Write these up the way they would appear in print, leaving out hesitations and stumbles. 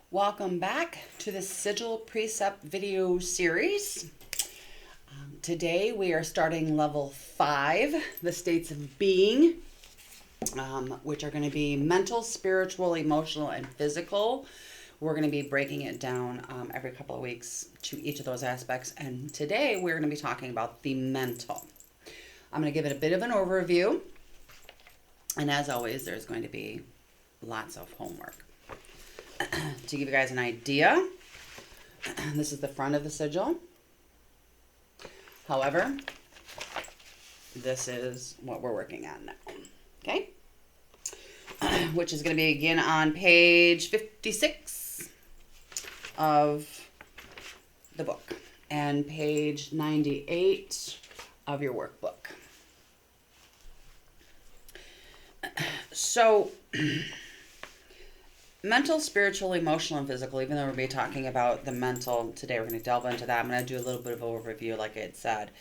Welcome back to the Sigil Precept video series. Today we are starting level 5, the states of being, which are going to be mental, spiritual, emotional, and physical. We're going to be breaking it down every couple of weeks to each of those aspects. And today we're going to be talking about the mental. I'm going to give it a bit of an overview. And as always, there's going to be lots of homework. To give you guys an idea, this is the front of the sigil. However, this is what we're working on now, okay? Which is going to begin on page 56 of the book and page 98 of your workbook. So, mental, spiritual, emotional, and physical, even though we're going to be talking about the mental today, we're going to delve into that. I'm going to do a little bit of an overview, like I had said.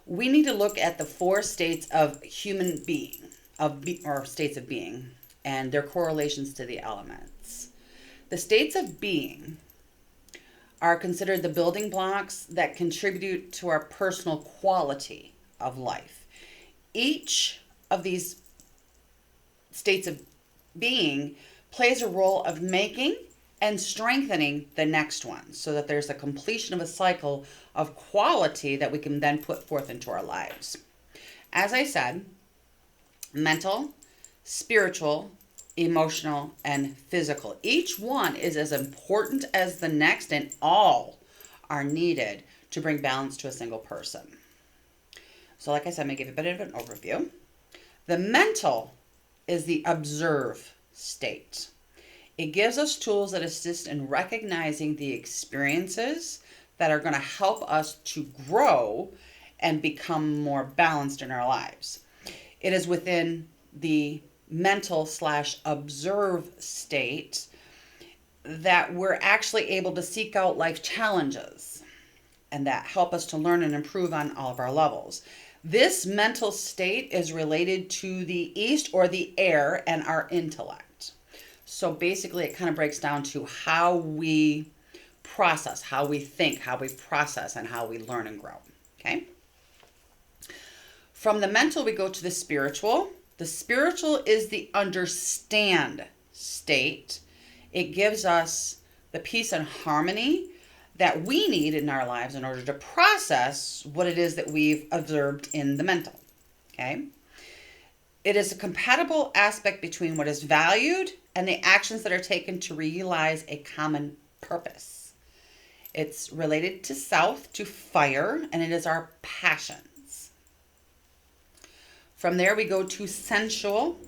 We need to look at the 4 states of human being, or states of being, and their correlations to the elements. The states of being are considered the building blocks that contribute to our personal quality of life. Each of these states of being plays a role of making and strengthening the next one so that there's a completion of a cycle of quality that we can then put forth into our lives. As I said, mental, spiritual, emotional, and physical. Each one is as important as the next, and all are needed to bring balance to a single person. So like I said, I'm going to give a bit of an overview. The mental is the observe state. It gives us tools that assist in recognizing the experiences that are going to help us to grow and become more balanced in our lives. It is within the mental/observe state that we're actually able to seek out life challenges and that help us to learn and improve on all of our levels. This mental state is related to the east or the air and our intellect. So basically it kind of breaks down to how we process, how we think, how we process, and how we learn and grow. Okay? From the mental, we go to the spiritual. The spiritual is the understand state. It gives us the peace and harmony that we need in our lives in order to process what it is that we've observed in the mental. Okay? It is a compatible aspect between what is valued and the actions that are taken to realize a common purpose. It's related to south, to fire, and it is our passions. From there we go to sensual,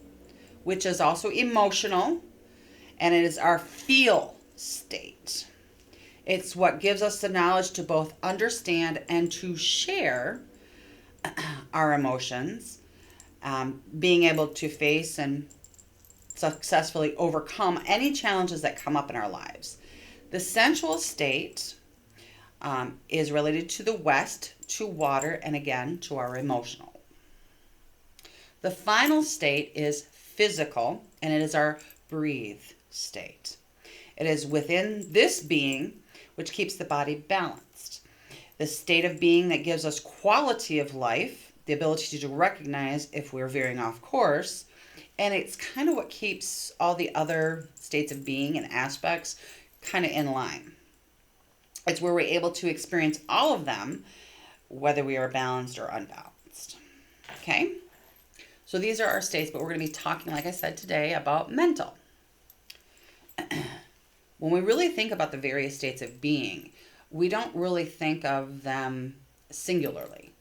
which is also emotional, and it is our feel state. It's what gives us the knowledge to both understand and to share our emotions, being able to face and successfully overcome any challenges that come up in our lives. The sensual state is related to the west, to water, and again, to our emotional. The final state is physical, and it is our breathe state. It is within this being which keeps the body balanced. The state of being that gives us quality of life, the ability to recognize if we're veering off course, and it's kind of what keeps all the other states of being and aspects kind of in line. It's where we're able to experience all of them, whether we are balanced or unbalanced. Okay? So these are our states, but we're going to be talking, like I said today, about mental. When we really think about the various states of being, we don't really think of them singularly.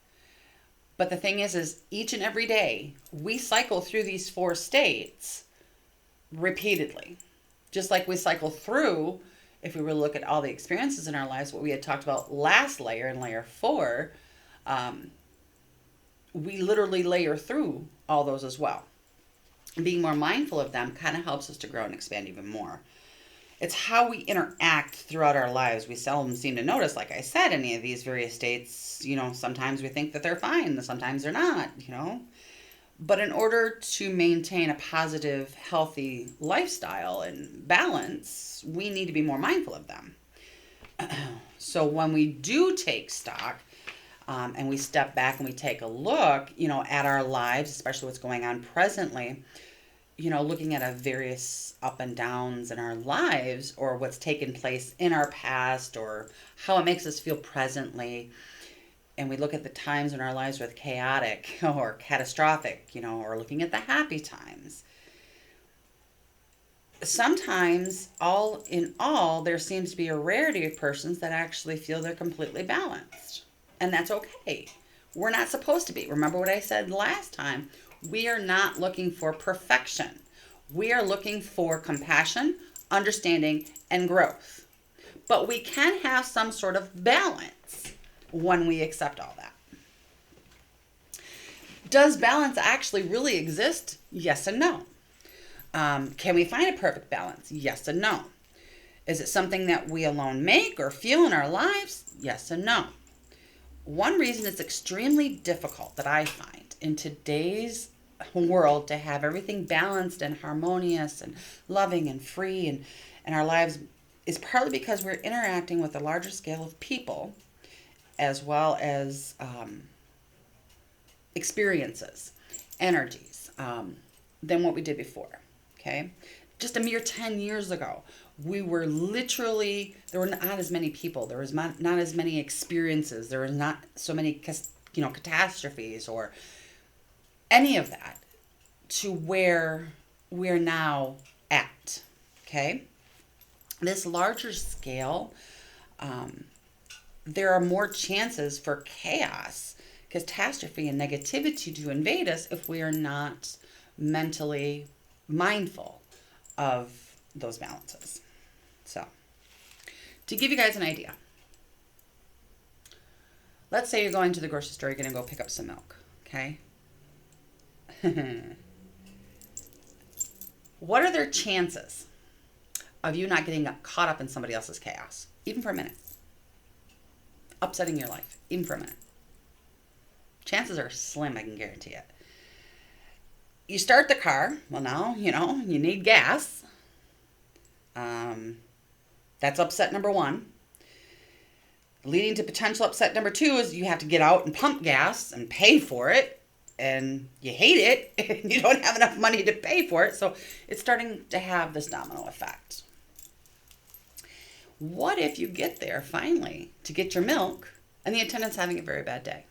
But the thing is each and every day, we cycle through these 4 states repeatedly. Just like we cycle through, if we were to look at all the experiences in our lives, what we had talked about last layer in layer 4, we literally layer through all those as well. And being more mindful of them kind of helps us to grow and expand even more. It's how we interact throughout our lives. We seldom seem to notice, like I said, any of these various states. Sometimes we think that they're fine, sometimes they're not, But in order to maintain a positive, healthy lifestyle and balance, we need to be more mindful of them. So when we do take stock, and we step back and we take a look, at our lives, especially what's going on presently, looking at our various up and downs in our lives, or what's taken place in our past, or how it makes us feel presently. And we look at the times in our lives with chaotic or catastrophic, or looking at the happy times. Sometimes, all in all, there seems to be a rarity of persons that actually feel they're completely balanced. And that's okay. We're not supposed to be. Remember what I said last time? We are not looking for perfection. We are looking for compassion, understanding, and growth. But we can have some sort of balance when we accept all that. Does balance actually really exist? Yes and no. Can we find a perfect balance? Yes and no. Is it something that we alone make or feel in our lives? Yes and no. One reason it's extremely difficult that I find in today's world to have everything balanced and harmonious and loving and free and our lives is partly because we're interacting with a larger scale of people as well as experiences, energies, than what we did before. Okay? Just a mere 10 years ago, we were literally, there were not as many people, there was not as many experiences, there were not so many, catastrophes or any of that to where we're now at. Okay? This larger scale, there are more chances for chaos, catastrophe, and negativity to invade us if we are not mentally mindful of those balances. So, to give you guys an idea, let's say you're going to the grocery store, you're going to go pick up some milk, okay? What are their chances of you not getting caught up in somebody else's chaos, even for a minute? Upsetting your life, even for a minute. Chances are slim, I can guarantee it. You start the car. Well, now, you need gas. That's upset number one. Leading to potential upset number two is you have to get out and pump gas and pay for it. And you hate it and you don't have enough money to pay for it. So it's starting to have this domino effect. What if you get there finally to get your milk and the attendant's having a very bad day?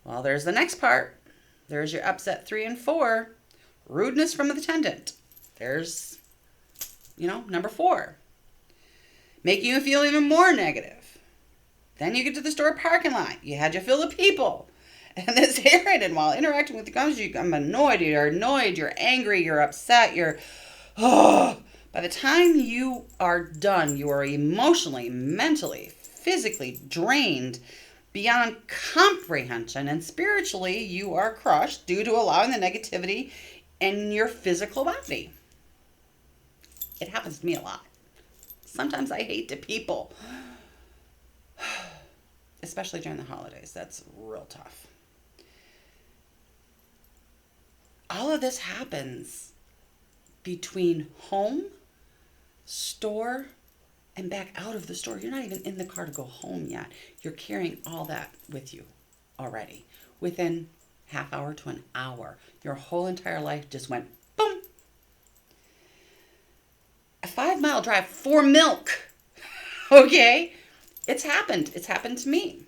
Well, there's the next part. There's your upset 3 and 4. Rudeness from the attendant. There's, number 4. Making you feel even more negative. Then you get to the store parking lot. You had your fill of people. And this irritated while interacting with the customers. You become annoyed. You're angry. You're upset. By the time you are done, you are emotionally, mentally, physically drained beyond comprehension, and spiritually you are crushed due to allowing the negativity in your physical body. It happens to me a lot. Sometimes I hate to people, especially during the holidays. That's real tough. All of this happens between home, store, and back out of the store. You're not even in the car to go home yet. You're carrying all that with you already. Within half hour to an hour, your whole entire life just went boom. A 5-mile drive for milk. Okay? It's happened. It's happened to me.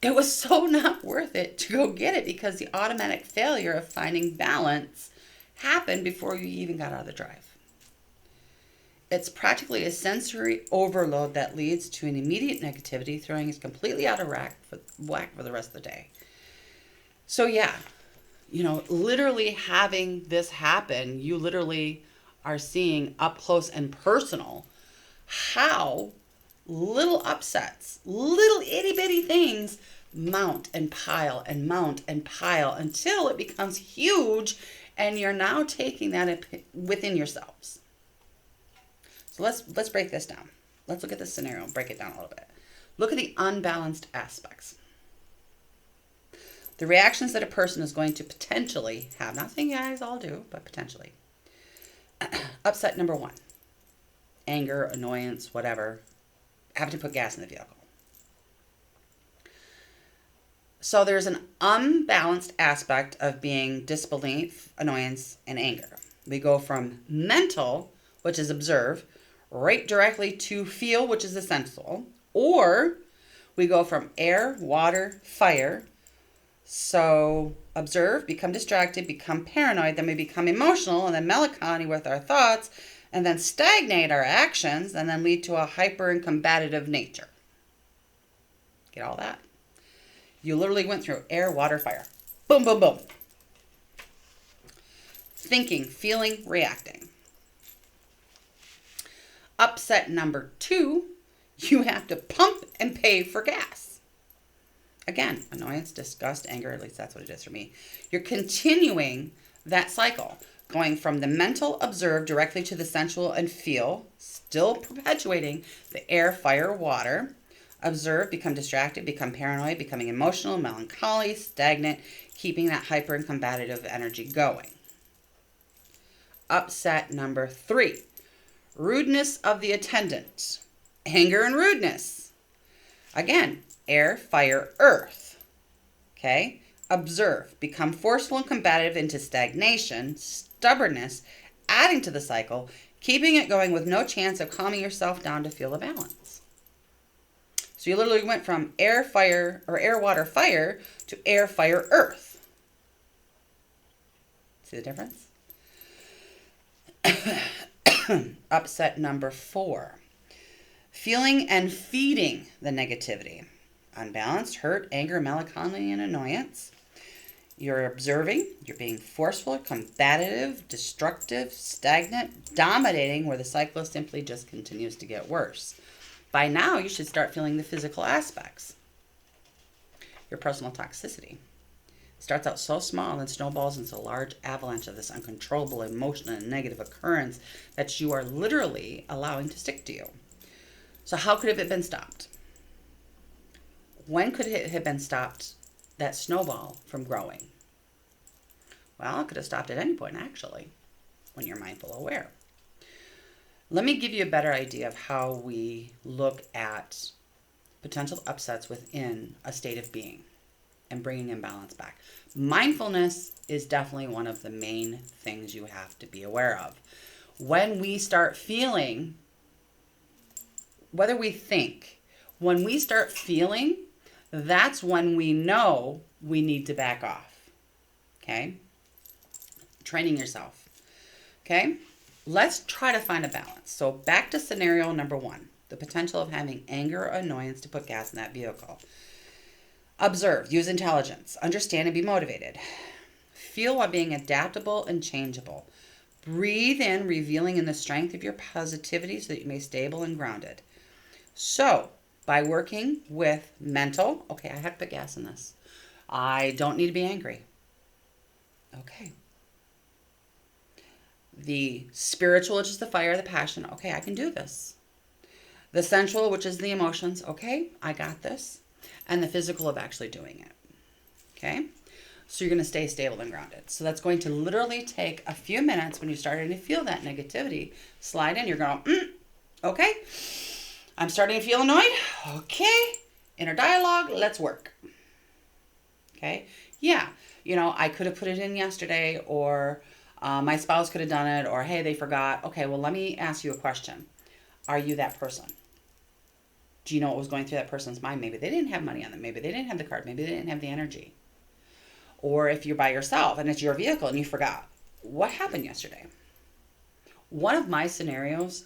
It was so not worth it to go get it because the automatic failure of finding balance happened before you even got out of the drive. It's practically a sensory overload that leads to an immediate negativity, throwing us completely out of whack for the rest of the day. So yeah, literally having this happen, you literally are seeing up close and personal how little upsets, little itty bitty things mount and pile until it becomes huge and you're now taking that within yourselves. So let's break this down. Let's look at this scenario and break it down a little bit. Look at the unbalanced aspects. The reactions that a person is going to potentially have, not saying you guys all do, but potentially. Upset number 1. Anger, annoyance, whatever. Having to put gas in the vehicle. So there's an unbalanced aspect of being disbelief, annoyance, and anger. We go from mental, which is observe, right directly to feel, which is essential. Or we go from air, water, fire. So observe, become distracted, become paranoid, then we become emotional, and then melancholy with our thoughts, and then stagnate our actions, and then lead to a hyper and combative nature. Get all that? You literally went through air, water, fire. Boom, boom, boom. Thinking, feeling, reacting. Upset number 2, you have to pump and pay for gas. Again, annoyance, disgust, anger, at least that's what it is for me. You're continuing that cycle, going from the mental, observe, directly to the sensual and feel, still perpetuating the air, fire, water. Observe, become distracted, become paranoid, becoming emotional, melancholy, stagnant, keeping that hyper and combative energy going. Upset number 3, rudeness of the attendant. Anger and rudeness. Again, air, fire, earth. Okay? Observe, become forceful and combative into stagnation, stubbornness, adding to the cycle, keeping it going with no chance of calming yourself down to feel a balance. So you literally went from air, fire, or air, water, fire to air, fire, earth. See the difference? Upset number 4. Feeling and feeding the negativity. Unbalanced, hurt, anger, melancholy, and annoyance. You're observing, you're being forceful, combative, destructive, stagnant, dominating, where the cycle simply just continues to get worse. By now, you should start feeling the physical aspects. Your personal toxicity. Starts out so small and then snowballs into a large avalanche of this uncontrollable emotional and negative occurrence that you are literally allowing to stick to you. So how could it have been stopped? When could it have been stopped, that snowball from growing? Well, it could have stopped at any point, actually, when you're mindful aware. Let me give you a better idea of how we look at potential upsets within a state of being and bringing imbalance back. Mindfulness is definitely one of the main things you have to be aware of. When we start feeling, whether we think, when we start feeling, that's when we know we need to back off. Okay? Training yourself. Okay? Let's try to find a balance. So back to scenario number 1, the potential of having anger or annoyance to put gas in that vehicle. Observe, use intelligence, understand and be motivated. Feel while being adaptable and changeable. Breathe in, revealing in the strength of your positivity so that you may stay stable and grounded. So, by working with mental, okay, I have to put gas in this. I don't need to be angry. Okay. The spiritual, which is the fire, the passion. Okay, I can do this. The sensual, which is the emotions. Okay, I got this. And the physical of actually doing it. Okay? So you're going to stay stable and grounded. So that's going to literally take a few minutes when you're starting to feel that negativity. Slide in. You're going, okay. I'm starting to feel annoyed. Okay. Inner dialogue. Let's work. Okay? Yeah. I could have put it in yesterday, or my spouse could have done it, or hey, they forgot. Okay, well, let me ask you a question. Are you that person? Do you know what was going through that person's mind? Maybe they didn't have money on them. Maybe they didn't have the card. Maybe they didn't have the energy. Or if you're by yourself and it's your vehicle and you forgot, what happened yesterday? One of my scenarios,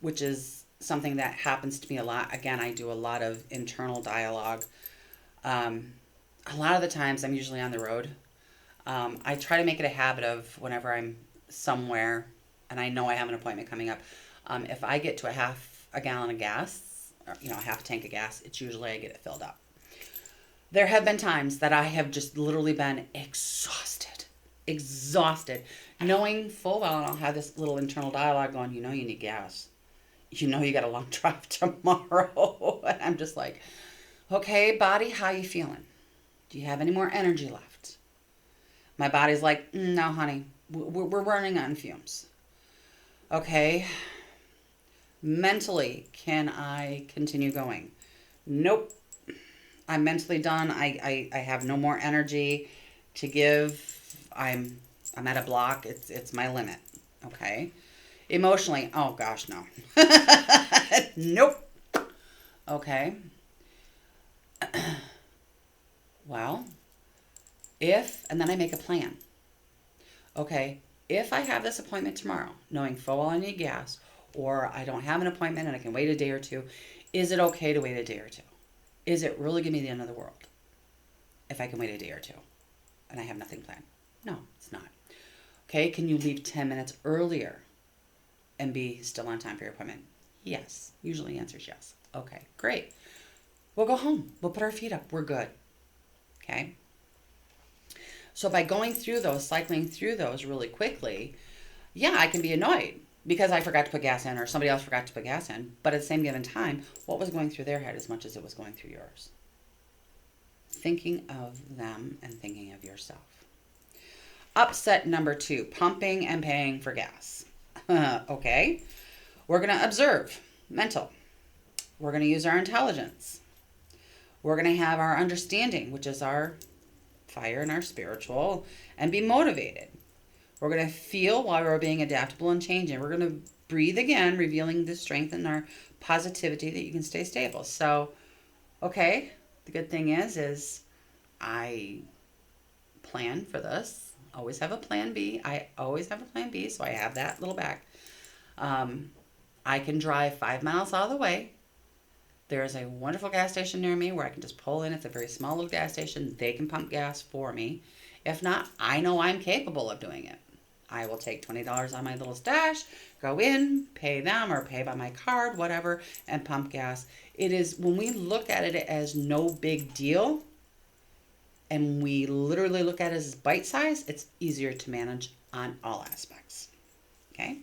which is something that happens to me a lot. Again, I do a lot of internal dialogue. A lot of the times I'm usually on the road. I try to make it a habit of whenever I'm somewhere and I know I have an appointment coming up, if I get to a half a gallon of gas, or, a half tank of gas, it's usually I get it filled up. There have been times that I have just literally been exhausted, knowing full well, and I'll have this little internal dialogue going, you need gas. You got a long drive tomorrow. And I'm just like, Okay, body, how you feeling? Do you have any more energy left? My body's like, no, honey, we're running on fumes. Okay, mentally, can I continue going? Nope. I'm mentally done. I have no more energy to give. I'm at a block. It's my limit. Okay. Emotionally, oh gosh, no. Nope. Okay. Well, and then I make a plan. Okay, if I have this appointment tomorrow, knowing full well I need gas, or I don't have an appointment and I can wait a day or two, is it okay to wait a day or two? Is it really going to be the end of the world if I can wait a day or two and I have nothing planned? No, it's not. Okay, can you leave 10 minutes earlier and be still on time for your appointment? Yes. Usually the answer is yes. Okay, great. We'll go home. We'll put our feet up. We're good. Okay? So by going through those, cycling through those really quickly, yeah, I can be annoyed because I forgot to put gas in or somebody else forgot to put gas in. But at the same given time, what was going through their head as much as it was going through yours? Thinking of them and thinking of yourself. Upset number 2, pumping and paying for gas. Okay. We're going to observe, mental. We're going to use our intelligence. We're going to have our understanding, which is our fire and our spiritual, and be motivated. We're going to feel while we're being adaptable and changing. We're going to breathe again, revealing the strength and our positivity that you can stay stable. So, okay, the good thing is I plan for this. Always have a plan B. I always have a plan B, so I have that little back. I can drive 5 miles out of the way. There is a wonderful gas station near me where I can just pull in. It's a very small little gas station. They can pump gas for me. If not, I know I'm capable of doing it. I will take $20 on my little stash, go in, pay them or pay by my card, whatever, and pump gas. It is, when we look at it as no big deal, and we literally look at it as bite size, it's easier to manage on all aspects. Okay?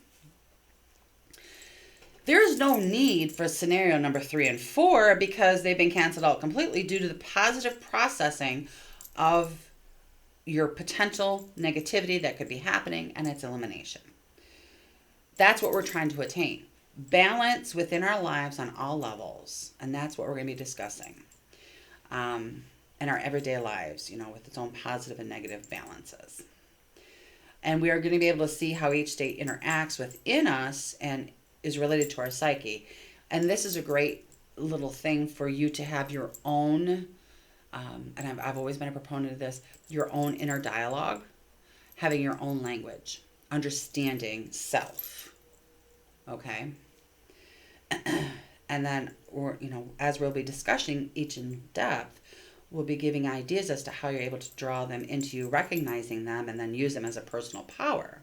There is no need for scenario number 3 and 4 because they've been canceled out completely due to the positive processing of your potential negativity that could be happening and its elimination. That's what we're trying to attain. Balance within our lives on all levels. And that's what we're going to be discussing in our everyday lives, with its own positive and negative balances. And we are going to be able to see how each state interacts within us and is related to our psyche. And this is a great little thing for you to have your own, and I've always been a proponent of this, your own inner dialogue, having your own language, understanding self. Okay? And then, as we'll be discussing each in depth, we'll be giving ideas as to how you're able to draw them into you, recognizing them, and then use them as a personal power.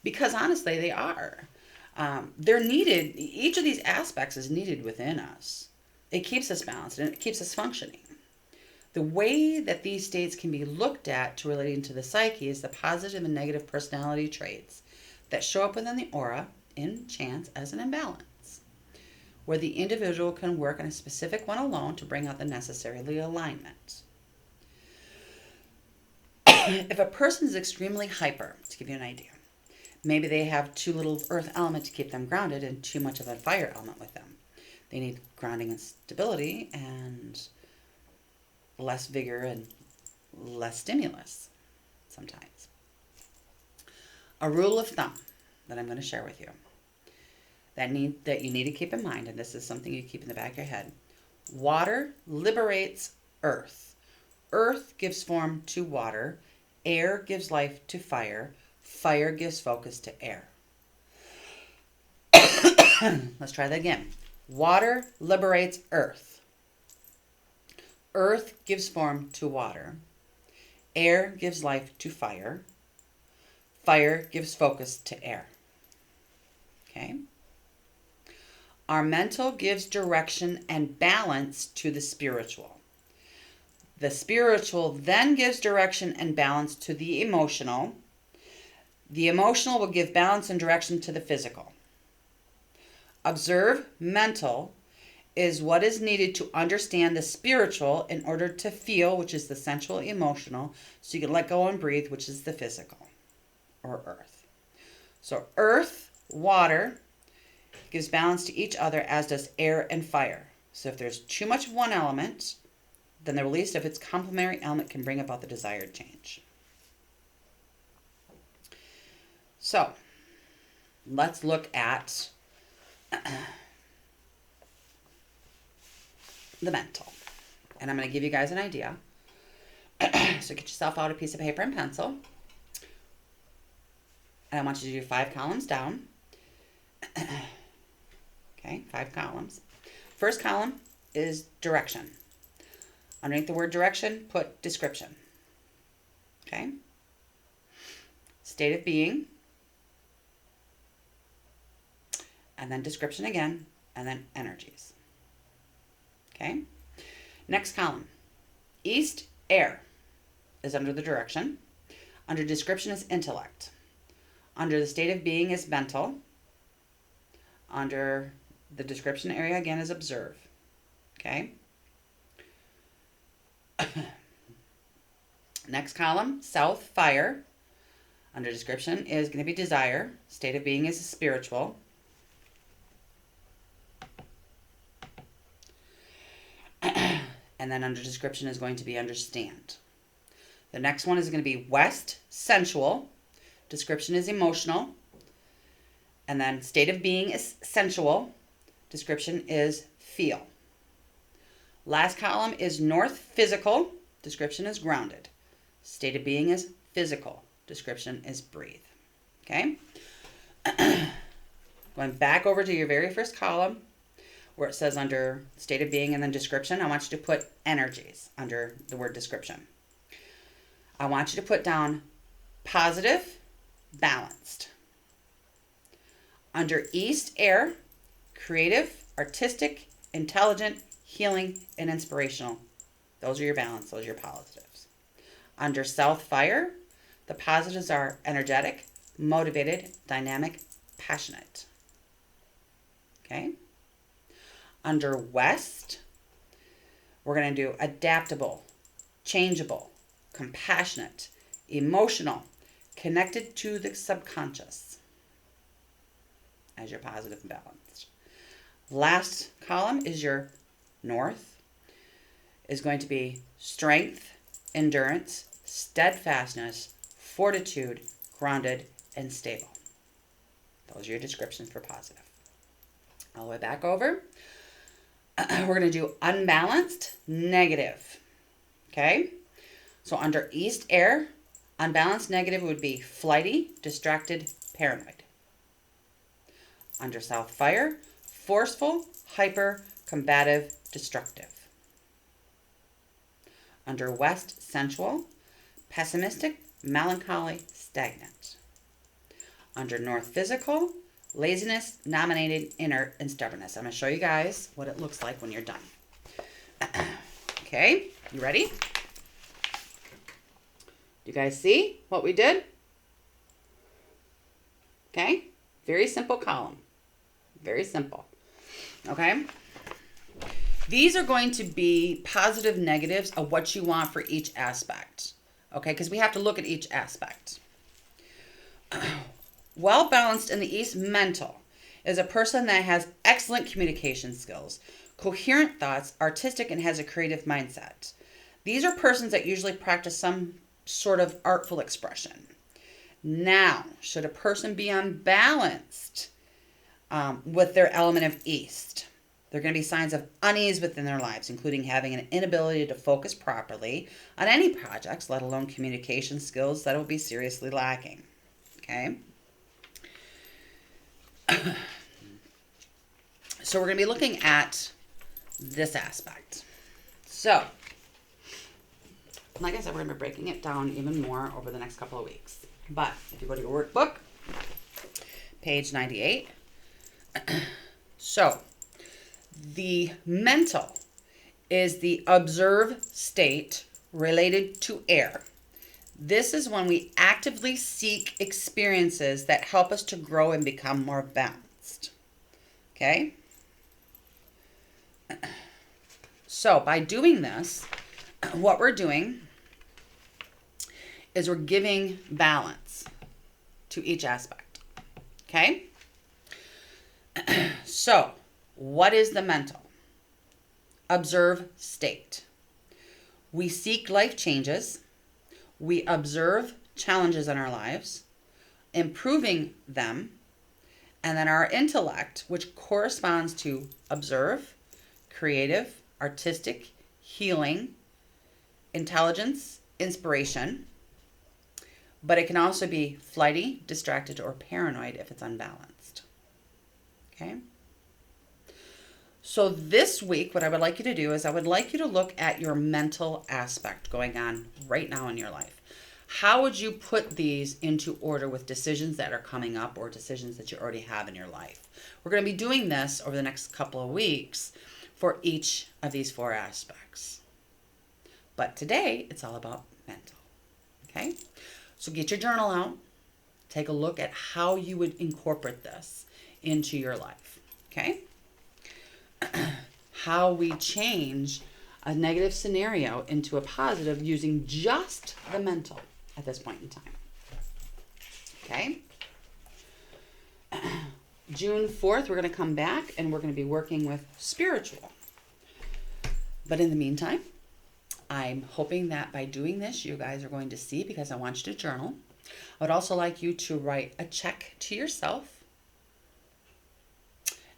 Because honestly, they are. They're needed. Each of these aspects is needed within us. It keeps us balanced and it keeps us functioning. The way that these states can be looked at to relating to the psyche is the positive and negative personality traits that show up within the aura in chance as an imbalance, where the individual can work on a specific one alone to bring out the necessary alignment. If a person is extremely hyper, to give you an idea, maybe they have too little earth element to keep them grounded and too much of a fire element with them. They need grounding and stability and less vigor and less stimulus sometimes. A rule of thumb that I'm going to share with you that you need to keep in mind, and this is something you keep in the back of your head. Water liberates earth. Earth gives form to water. Air gives life to fire. Fire gives focus to air. Let's try that again. Water liberates earth. Earth gives form to water. Air gives life to fire. Fire gives focus to air. Okay? Our mental gives direction and balance to the spiritual. The spiritual then gives direction and balance to the emotional. The emotional will give balance and direction to the physical. Observe mental is what is needed to understand the spiritual in order to feel, which is the sensual emotional, so you can let go and breathe, which is the physical, or earth. So earth, water, gives balance to each other, as does air and fire. So if there's too much of one element, then the release of its complementary element can bring about the desired change. So let's look at the mental. And I'm going to give you guys an idea. So get yourself out a piece of paper and pencil. And I want you to do 5 columns down. Okay, 5 columns. First column is direction. Underneath the word direction, put description. Okay? State of being. And then description again. And then energies. Okay? Next column. East, air, is under the direction. Under description is intellect. Under the state of being is mental. Under the description area again is observe. Okay? Next column, south, fire. Under description is going to be desire. State of being is spiritual. And then under description is going to be understand. The next one is going to be west, sensual. Description is emotional. And then state of being is sensual. Description is feel. Last column is north, physical. Description is grounded. State of being is physical. Description is breathe. Okay? Going back over to your very first column, where it says under state of being and then description, I want you to put energies under the word description. I want you to put down positive, balanced. Under east, air, creative, artistic, intelligent, healing, and inspirational. Those are your balance. Those are your positives. Under south, fire, the positives are energetic, motivated, dynamic, passionate. Okay? Under west, we're going to do adaptable, changeable, compassionate, emotional, connected to the subconscious as your positive and balanced. Last column is your north, is going to be strength, endurance, steadfastness, fortitude, grounded, and stable. Those are your descriptions for positive. All the way back over. We're going to do unbalanced, negative. Okay? So under east, air, unbalanced, negative would be flighty, distracted, paranoid. Under south, fire, forceful, hyper, combative, destructive. Under west, sensual, pessimistic, melancholy, stagnant. Under north, physical, laziness, nominated, inert, and stubbornness. I'm going to show you guys what it looks like when you're done. Okay, you ready? Do you guys see what we did? Okay, very simple column. Very simple. Okay, these are going to be positive negatives of what you want for each aspect. Okay, because we have to look at each aspect. Well balanced in the East, mental, is a person that has excellent communication skills, coherent thoughts, artistic, and has a creative mindset. These are persons that usually practice some sort of artful expression. Now, should a person be unbalanced with their element of East, there are going to be signs of unease within their lives, including having an inability to focus properly on any projects, let alone communication skills that will be seriously lacking. Okay? So we're going to be looking at this aspect. So, like I said, we're going to be breaking it down even more over the next couple of weeks. But if you go to your workbook, page 98. So, the mental is the observe state related to air. This is when we actively seek experiences that help us to grow and become more balanced. Okay? So by doing this, what we're doing is we're giving balance to each aspect. Okay? So, what is the mental? Observe state. We seek life changes. We observe challenges in our lives, improving them. And then our intellect, which corresponds to observe, creative, artistic, healing, intelligence, inspiration. But it can also be flighty, distracted, or paranoid if it's unbalanced. Okay? So this week, what I would like you to do is I would like you to look at your mental aspect going on right now in your life. How would you put these into order with decisions that are coming up or decisions that you already have in your life? We're going to be doing this over the next couple of weeks for each of these 4 aspects. But today, it's all about mental. Okay? So get your journal out. Take a look at how you would incorporate this into your life. Okay? How we change a negative scenario into a positive using just the mental at this point in time. Okay? June 4th, we're going to come back and we're going to be working with spiritual. But in the meantime, I'm hoping that by doing this, you guys are going to see, because I want you to journal. I would also like you to write a check to yourself.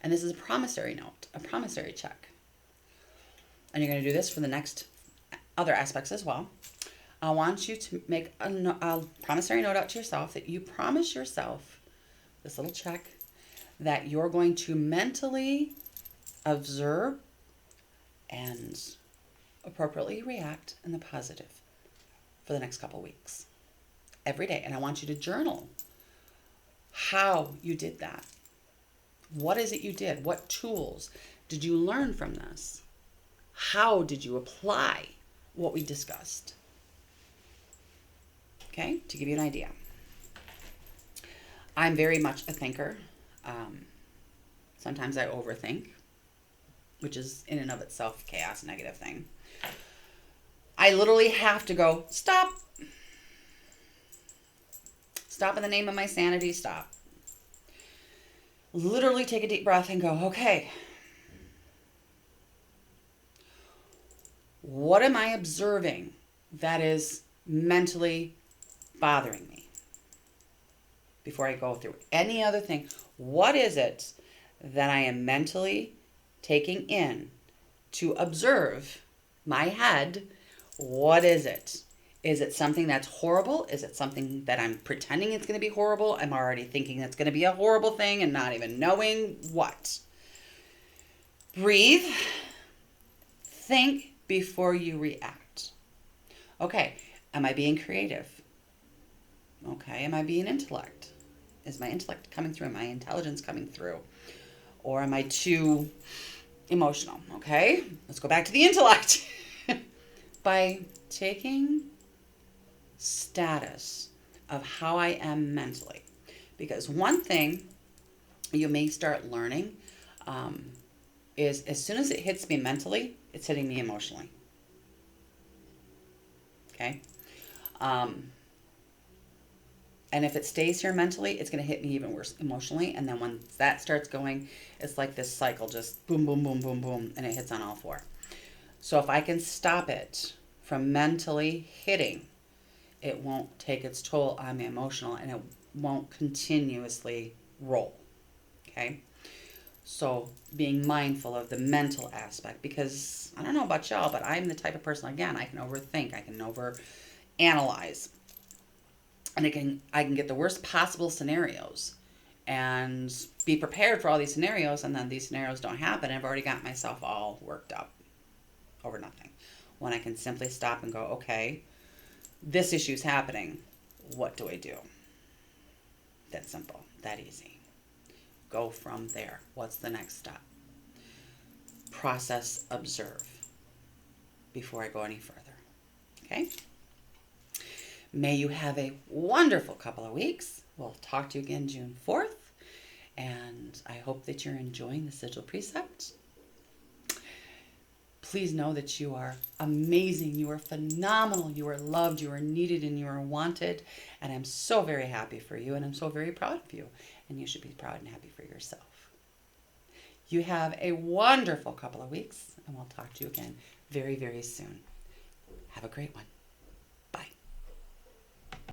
And this is a promissory note, a promissory check. And you're going to do this for the next other aspects as well. I want you to make a promissory note out to yourself that you promise yourself, this little check, that you're going to mentally observe and appropriately react in the positive for the next couple of weeks. Every day. And I want you to journal how you did that. What is it you did? What tools did you learn from this? How did you apply what we discussed? Okay, to give you an idea. I'm very much a thinker. Sometimes I overthink, which is in and of itself chaos, negative thing. I literally have to go, stop. Stop in the name of my sanity, stop. Literally take a deep breath and go, okay, what am I observing that is mentally bothering me? Before I go through any other thing, what is it that I am mentally taking in to observe my head? What is it? Is it something that's horrible? Is it something that I'm pretending it's going to be horrible? I'm already thinking it's going to be a horrible thing and not even knowing what. Breathe. Think before you react. Okay, am I being creative? Okay, am I being intellect? Is my intellect coming through? Am my intelligence coming through? Or am I too emotional? Okay, let's go back to the intellect. By taking status of how I am mentally. Because one thing you may start learning is as soon as it hits me mentally, it's hitting me emotionally. Okay? And if it stays here mentally, it's going to hit me even worse emotionally. And then when that starts going, it's like this cycle, just boom, boom, boom, boom, boom, and it hits on all 4. So if I can stop it from mentally hitting, it won't take its toll on me emotional, and it won't continuously roll. Okay? So being mindful of the mental aspect, because I don't know about y'all, but I'm the type of person, again, I can overthink, I can overanalyze. And I can get the worst possible scenarios and be prepared for all these scenarios, and then these scenarios don't happen, and I've already got myself all worked up over nothing. When I can simply stop and go, okay, this issue's happening. What do I do? That simple, that easy. Go from there. What's the next step? Process, observe before I go any further. Okay? May you have a wonderful couple of weeks. We'll talk to you again June 4th. And I hope that you're enjoying the Sigil Precept. Please know that you are amazing. You are phenomenal. You are loved. You are needed and you are wanted. And I'm so very happy for you. And I'm so very proud of you. And you should be proud and happy for yourself. You have a wonderful couple of weeks. And we'll talk to you again very, very soon. Have a great one.